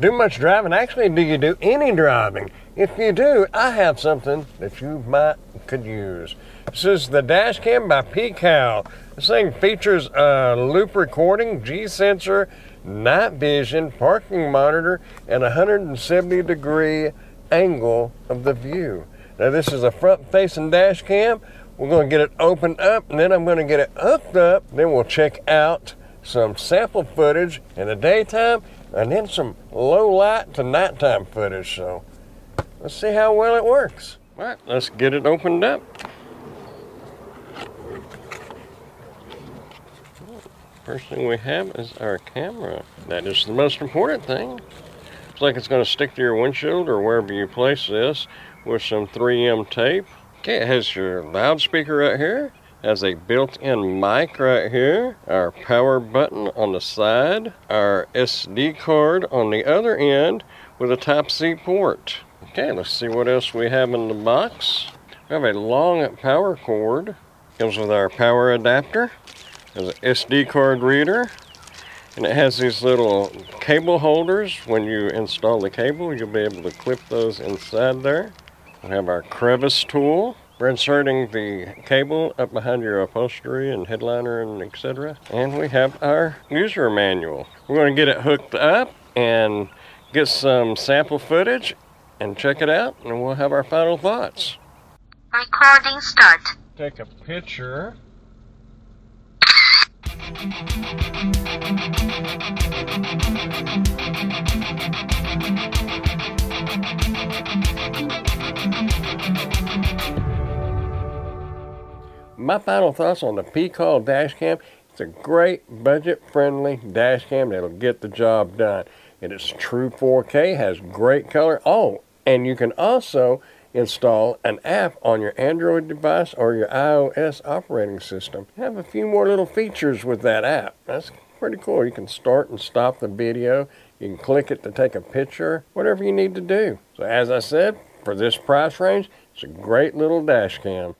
do much driving? Actually, do you do any driving? If you do, I have something that you could use. This is the dash cam by Peacall. This thing features loop recording, G sensor, night vision, parking monitor, and 170-degree angle of the view. Now this is a front-facing dash cam. We're going to get it opened up, and then I'm going to get it hooked up. Then we'll check out some sample footage in the daytime, and then some low light to nighttime footage. So let's see how well it works. All right, let's get it opened up. First thing we have is our camera. That is the most important thing. Looks like it's going to stick to your windshield or wherever you place this with some 3M tape. Okay, it has your loudspeaker right here. It has a built-in mic right here. Our power button on the side. Our SD card on the other end with a Type-C port. Okay, let's see what else we have in the box. We have a long power cord. Comes with our power adapter. There's an SD card reader, and it has these little cable holders. When you install the cable, you'll be able to clip those inside there. We have our crevice tool. We're inserting the cable up behind your upholstery and headliner and etc. And we have our user manual. We're going to get it hooked up and get some sample footage and check it out, and we'll have our final thoughts. Recording start. Take a picture. My final thoughts on the Peacall Dash Cam. It's a great budget-friendly dash cam that'll get the job done. It is true 4K, has great color. Oh, and you can also install an app on your Android device or your iOS operating system. You have a few more little features with that app. That's pretty cool. You can start and stop the video. You can click it to take a picture, whatever you need to do. So as I said, for this price range, it's a great little dash cam.